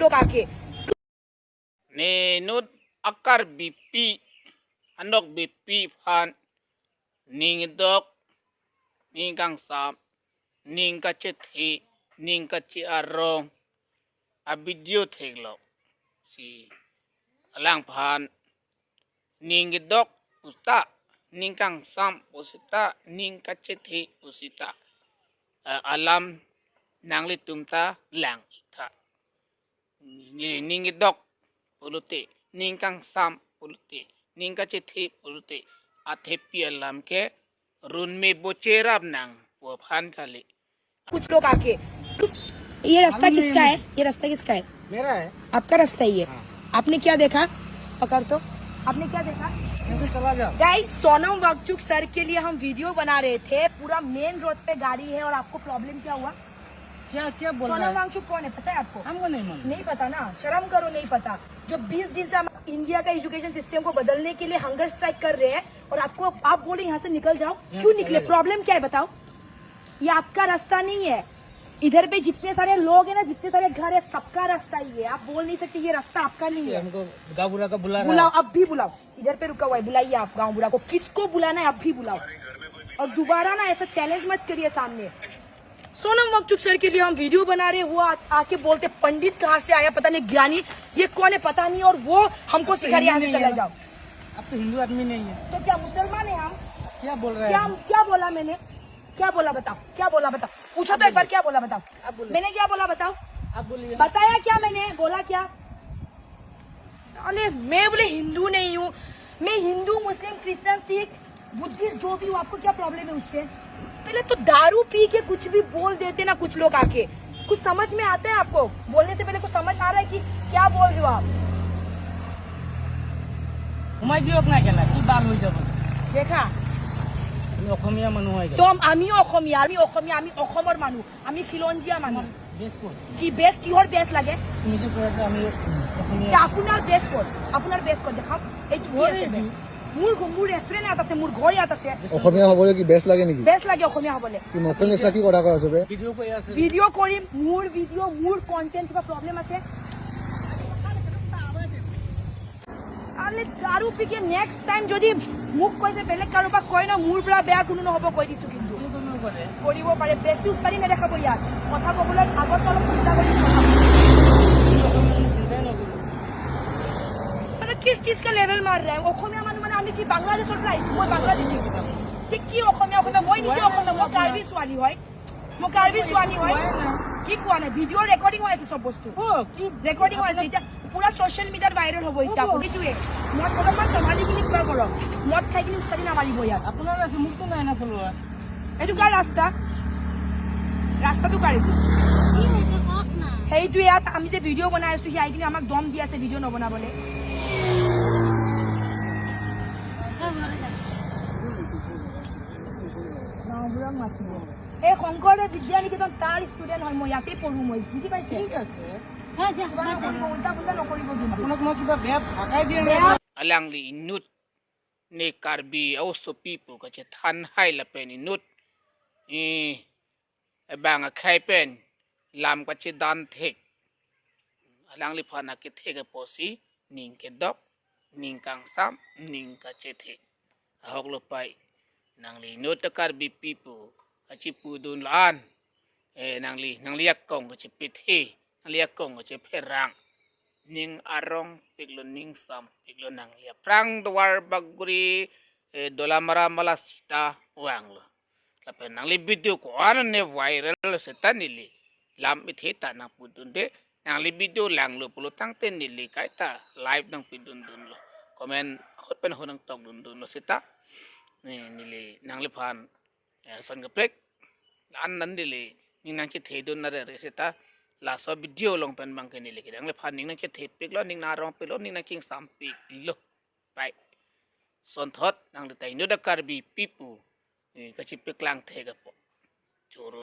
लोग आके Nenut akar bipi anok bipi pan ning dok ning kang sam ning ka chethi ning ka chi arong a video theglo si alang pan ning dok usta ning kang sam usita ning ka chethi usita alam nangli tumta lang ita ning dok puluti ning kang sam puluti ning ka chethi puluti athepi alam ke run में बोचेराब नंग वो फान खाली कुछ लोग आके ये रास्ता किसका है? ये रास्ता किसका है? मेरा है। आपका रास्ता ही है। आपने क्या देखा? पकड़ तो आपने क्या देखा? चला जा। गाइस सोनम वांगचुक सर के लिए हम वीडियो बना रहे थे, पूरा मेन रोड पे गाड़ी है और आपको प्रॉब्लम क्या हुआ? क्या क्या बोल रहा सोनम है? वांगचुक कौन है पता है आपको? हमको नहीं मालूम। नहीं पता ना, शर्म करो, नहीं पता। जो 20 दिन से हम इंडिया का एजुकेशन सिस्टम को बदलने के लिए हंगर स्ट्राइक कर रहे हैं और आपको आप बोले यहाँ से निकल जाओ, क्यों निकले? प्रॉब्लम क्या है बताओ? ये आपका रास्ता नहीं है। इधर पे जितने सारे लोग हैं ना, जितने सारे घर है, सबका रास्ता ही है। आप बोल नहीं सकते ये रास्ता आपका नहीं है। हमको गाँव बुरा का बुला रहा है। बुलाओ, अब भी बुलाओ। इधर पे रुका हुआ है, बुलाइए आप गाँव बुरा को। किसको बुलाना है अब भी बुलाओ, और दोबारा ना ऐसा चैलेंज मत करिए सामने। सोनम वांगचुक सर के लिए हम वीडियो बना रहे, वो आके बोलते पंडित कहाँ से आया पता नहीं, ज्ञानी ये कौन है पता नहीं, और वो हमको सिखा रही है यहाँ से चला जाओ। अब तो हिंदू आदमी नहीं है तो क्या मुसलमान है हम? क्या बोल रहे हैं? क्या बोला मैंने? क्या बोला बताओ? क्या बोला बताओ? पूछो तो एक बार, क्या बोला बताओ? मैंने क्या बोला बताओ? आप बोलिए। बताया क्या मैंने? बोला क्या? अरे मैं बोले हिंदू नहीं हूँ, मैं Hindu Muslim Christian Sikh Buddhist जो भी हूँ। आपको क्या प्रॉब्लम है उससे? पहले तो दारू पी के कुछ भी बोल देते ना कुछ लोग आके। कुछ समझ में आता है आपको? बोलने से पहले कुछ समझ आ रहा है कि क्या बोल रहे हो आप? সোমাই দিয়ক না কেলা কি বাল হৈ যাব देखा আমি অসমীয়া মানুহ হৈ তো আমিও অসমীয়া, আমি অসমৰ মানুহ, আমি খিলঞ্জীয়া মানুহ। বেছ কোন কি বেছ? কিহৰ বেছ লাগে? তুমি যে কৈ আছা আমি অসমীয়া আপোনাৰ বেছ ক'ত? আপোনাৰ বেছ ক'ত দেখাওক। এইটো কি আছে বেছ? মোৰ ৰেষ্টুৰেণ্ট ইয়াত আছে, মোৰ ঘৰ ইয়াত আছে। অসমীয়া হবলৈ কি বেছ লাগে নেকি? বেছ লাগে অসমীয়া হ'বলৈ। কি নতুন নিচিনা কি কথা কৈ আছে বে? ভিডিঅ' কৈ আছে ভিডিঅ' কৰিম, মোৰ ভিডিঅ' মোৰ কণ্টেণ্ট কিবা প্ৰব্লেম আছে? আৰে দাৰু পিকে নেক্সট টাইম যদি মুখ কৈছে বেলেগ কাৰোবাক কয় ন, মোৰ পৰা বেয়া কোনো নহ'ব কৈ দিছো। কিন্তু কৰিব পাৰে, বেছি উস্তাদি নেদেখাব ইয়াত। কথা ক'বলৈ আগত অলপ চিন্তা কৰি মানে কিস চीज का लेवल मार रहा है? অসমীয়া মানুহ মানে আমি কি বাংলাদেশৰ পৰা আহিছো? মই বাংলাদেশী ঠিক কি অসমীয়া মই নিজে অসমীয়া, মই কাৰ্বি ছোৱালী হয়, কি কোৱা নাই? ভিডিঅ' ৰেকৰ্ডিং হৈ আছে, চব বস্তু কি ৰেকৰ্ডিং হৈ আছে। এতিয়া পুৰা ছ'চিয়েল মিডিয়াত ভাইৰেল হ'ব এতিয়া। সেইটোৱে মদ অলপমান চম্ভালি কিনি কিবা কৰক, মদ খাই কিনি উস্তাদি নামাৰিব ইয়াত। আপোনাৰ আছে মোকতো নাই না ফলোৱা এইটো কাৰ ৰাস্তা? ৰাস্তাটো কাৰ এইটো? সেইটো ইয়াত আমি যে ভিডিঅ' বনাই আছো, সি আহি কিনে আমাক দম দি আছে ভিডিঅ' নবনাবলৈ। গাঁওবোৰক মাতিব। এই শংকৰদেৱ বিদ্যা নিকেতন তাৰ ষ্টুডেণ্ট হয়, মই ইয়াতে পঢ়ো, মই বুজি পাইছে? ঠিক আছে উল্টা পুল্টা নকৰিব কিন্তু। আপোনাক মই কিবা বেয়া ভাষাই দিয়া নাই alang li inut ne karbi also people ka che than hai la pen inut bang a khai pen lam ka che dan thek alang li phana ke thek posi ning ke dok ning kang sam ning ka che thek hok lo pai nang li inut karbi people ka chi pu dun lan nang li yak kong ka che pit he nang li yak kong ka che pherang ning arong piglo ning sam piglo nang lia prang duar baguri dolamara mala sita wanglo lapen nang li video ko ano ne viral seta nili lam itheta na pudun de nang li video lang lo pulo tang ten nili kaita live nang pidun dun lo comment hot pen honang tok dun lo sita nili nang li phan son gaplek an nan nili ning nang ki thedun na re sita la so video long pen bang kini leki dang le phan ning na ke the pik lo ning na rong pik lo ning na king sam pik lo pai son thot nang le tai no da karbi pipu ka chi pik lang the ga po choro